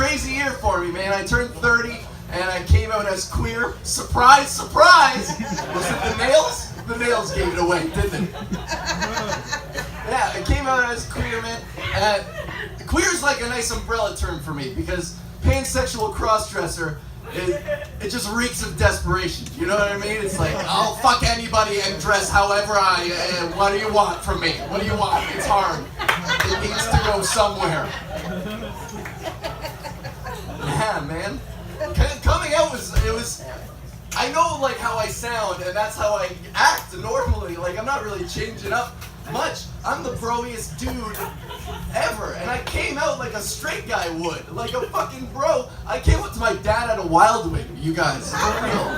crazy year for me, man. I turned 30 and I came out as queer. Surprise, surprise! Was it the nails? The nails gave it away, didn't it? Yeah, I came out as queer, man. Queer is like a nice umbrella term for me because pansexual crossdresser, it just reeks of desperation. You know what I mean? It's like, I'll fuck anybody and dress however what do you want from me? What do you want? It's hard. It needs to go somewhere. Yeah, man. Coming out was, I know like how I sound and that's how I act normally. Like I'm not really changing up much. I'm the broiest dude ever, and I came out like a straight guy would, like a fucking bro. I came up to my dad at a Wild Wing, you guys, for real.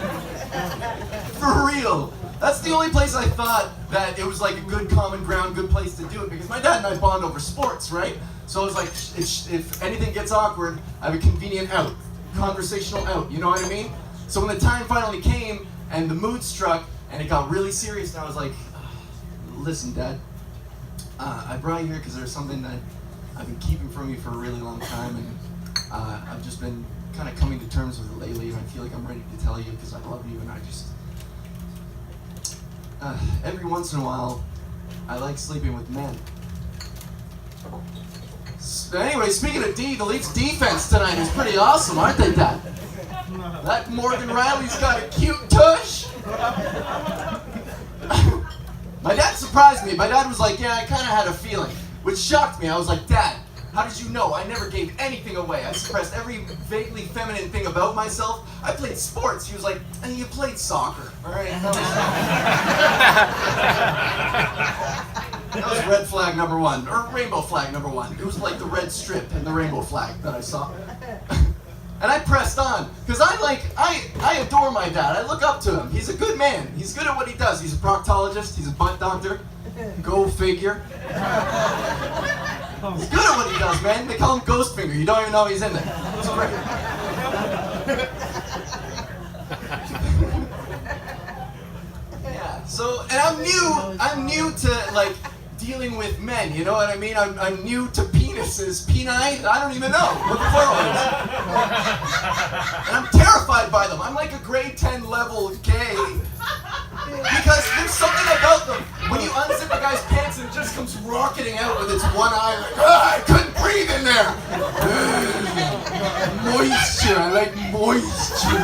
For real. That's the only place I thought that it was like a good common ground, good place to do it, because my dad and I bond over sports, right? So I was like, if anything gets awkward, I have a convenient out, conversational out, you know what I mean? So when the time finally came, and the mood struck, and it got really serious, and I was like, listen, Dad, I brought you here because there's something that I've been keeping from you for a really long time, and I've just been kind of coming to terms with it lately, and I feel like I'm ready to tell you because I love you, and I just... every once in a while, I like sleeping with men. Anyway, speaking of D, the Leafs defense tonight is pretty awesome, aren't they, Dad? That Morgan Riley's got a cute tush. My dad surprised me. My dad was like, yeah, I kind of had a feeling, which shocked me. I was like, Dad, how did you know? I never gave anything away. I suppressed every vaguely feminine thing about myself. I played sports. He was like, and you played soccer, all right? That was red flag number 1, or rainbow flag number 1. It was like the red strip and the rainbow flag that I saw. And I pressed on, because I adore my dad. I look up to him. He's a good man. He's good at what he does. He's a proctologist. He's a butt doctor. Go figure. He's good at what he does, man. They call him Ghost Finger. You don't even know he's in there. It's great. Yeah, so, and I'm new to, like, dealing with men, you know what I mean? I'm new to penises. Peni? I don't even know what the plural is. And I'm terrified by them. I'm like a grade 10 level gay. Because there's something about them. When you unzip a guy's pants and it just comes rocketing out with its one eye, like, I couldn't breathe in there. Moisture. I like moisture.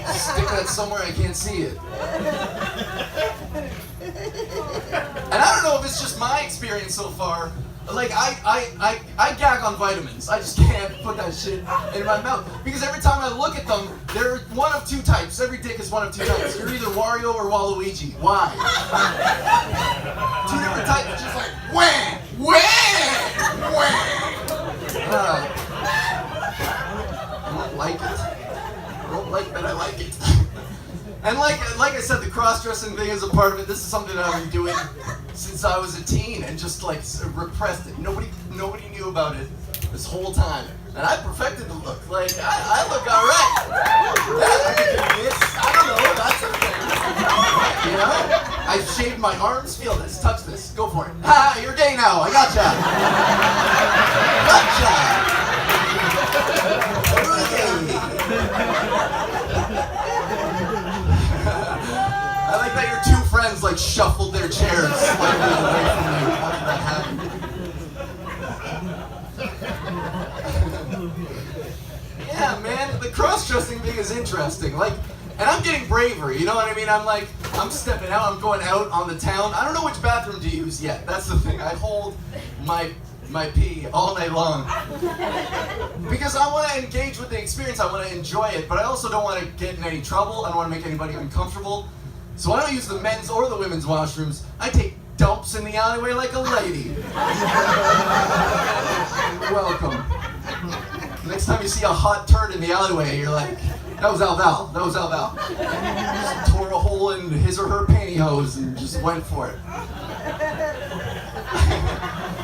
Stick that somewhere I can't see it. And I don't know if it's just my experience so far. Like I gag on vitamins. I just can't put that shit in my mouth. Because every time I look at them, they're one of two types. Every dick is one of two types. You're either Wario or Waluigi. Why? Two different types, just like wham, wham, wham. I don't like it. I don't like that I like it. And like I said, the cross-dressing thing is a part of it. This is something that I've been doing since I was a teen and just like repressed it. Nobody knew about it this whole time. And I perfected the look. Like, I look alright. Yeah, I can do this. I don't know, that's a thing. You know? I shaved my arms. Feel this, touch this, go for it. Ha, you're gay now, I gotcha. I like that your two friends like shuffled their chairs slightly away from you. How did that happen? Yeah, man, the cross-dressing thing is interesting. Like, and I'm getting bravery, you know what I mean? I'm stepping out, I'm going out on the town. I don't know which bathroom to use yet. That's the thing. I hold my pee all night long. Because I want to engage with the experience, I want to enjoy it, but I also don't want to get in any trouble. I don't want to make anybody uncomfortable. So I don't use the men's or the women's washrooms. I take dumps in the alleyway like a lady. You're welcome. Next time you see a hot turd in the alleyway, you're like, that was Al-Val. That was Al-Val. Just tore a hole in his or her pantyhose and just went for it.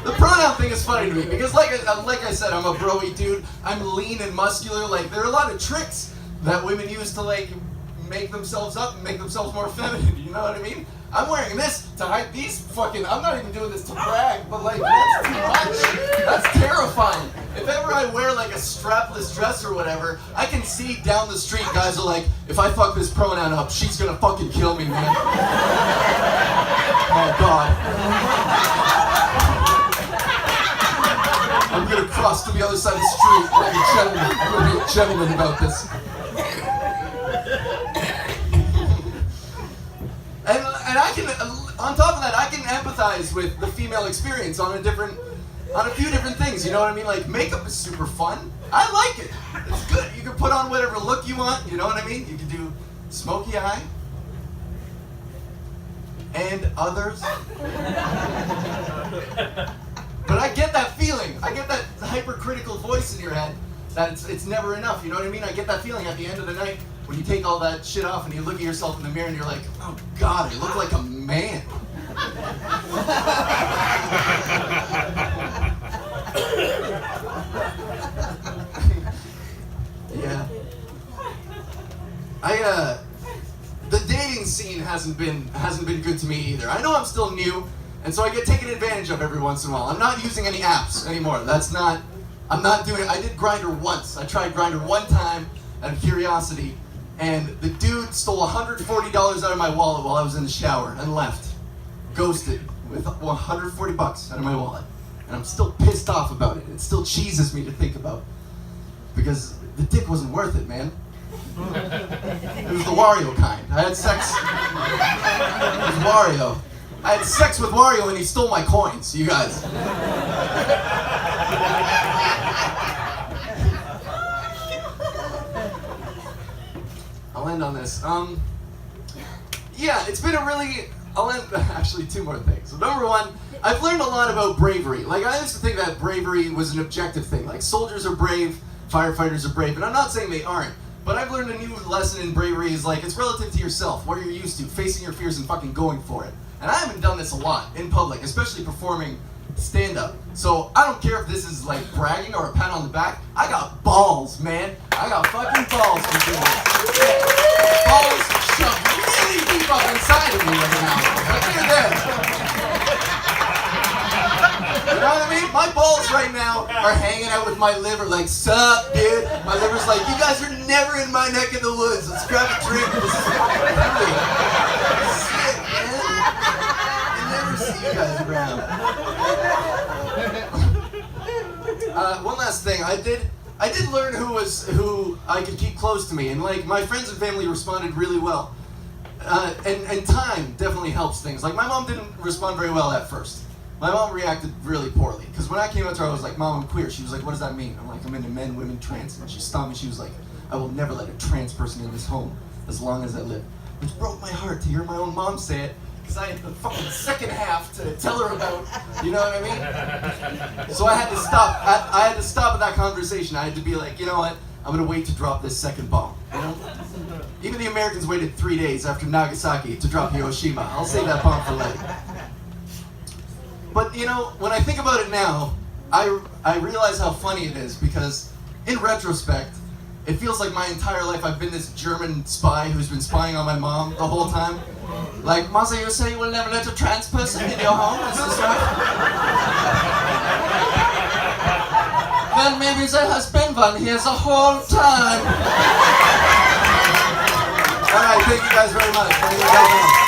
The pronoun thing is funny to me because like I said, I'm a bro-y dude. I'm lean and muscular. Like, there are a lot of tricks that women use to like make themselves up and make themselves more feminine, you know what I mean? I'm wearing this to hide these fucking, I'm not even doing this to brag, but like, that's too much. That's terrifying. If ever I wear like a strapless dress or whatever, I can see down the street guys are like, if I fuck this pronoun up, she's gonna fucking kill me, man. Oh God. I'm gonna cross to the other side of the street like a gentleman. I'm gonna be a gentleman about this. And I can, on top of that, I can empathize with the female experience on a few different things. You know what I mean? Like, makeup is super fun. I like it. It's good. You can put on whatever look you want. You know what I mean? You can do smoky eye and others. But I get that feeling. I get that hypercritical voice in your head that it's never enough. You know what I mean? I get that feeling at the end of the night when you take all that shit off and you look at yourself in the mirror and you're like, oh God, I look like a man. Yeah. The dating scene hasn't been good to me either. I know I'm still new, and so I get taken advantage of every once in a while. I'm not using any apps anymore. I'm not doing it. I did Grindr once. I tried Grindr one time out of curiosity, and the dude stole $140 out of my wallet while I was in the shower and left. Ghosted with $140 out of my wallet. And I'm still pissed off about it. It still cheeses me to think about. Because the dick wasn't worth it, man. It was the Wario kind. I had sex with Wario. I had sex with Wario and he stole my coins, you guys. I'll end on this. Yeah, it's been actually two more things. So number one, I've learned a lot about bravery. Like, I used to think that bravery was an objective thing. Like, soldiers are brave, firefighters are brave, and I'm not saying they aren't. But I've learned a new lesson in bravery is like, it's relative to yourself, what you're used to, facing your fears and fucking going for it. And I haven't done this a lot in public, especially performing stand-up. So I don't care if this is like bragging or a pat on the back. I got balls, man. I got fucking balls to do it. Balls shoved really deep up inside of me right now. Like, they're there. You know what I mean? My balls right now are hanging out with my liver like, sup, dude? My liver's like, you guys are never in my neck of the woods. Let's grab a drink. This is really sick, man. I never see you guys around. One last thing. I did learn who I could keep close to me, and like my friends and family responded really well. And time definitely helps things. Like, my mom didn't respond very well at first. My mom reacted really poorly, because when I came out to her, I was like, Mom, I'm queer. She was like, what does that mean? I'm like, I'm into men, women, trans. And she stopped me. She was like, I will never let a trans person in this home as long as I live. Which broke my heart to hear my own mom say it, because I had the fucking second half to tell her about, you know what I mean? So I had to stop. I had to stop at that conversation. I had to be like, you know what? I'm going to wait to drop this second bomb, you know? Even the Americans waited 3 days after Nagasaki to drop Hiroshima. I'll save that bomb for later. But, you know, when I think about it now, I realize how funny it is, because in retrospect, it feels like my entire life I've been this German spy who's been spying on my mom the whole time. Like, Maza, you say you will never let a trans person in your home? Is this right? Well, maybe there has been one here the whole time. Alright, thank you guys very much.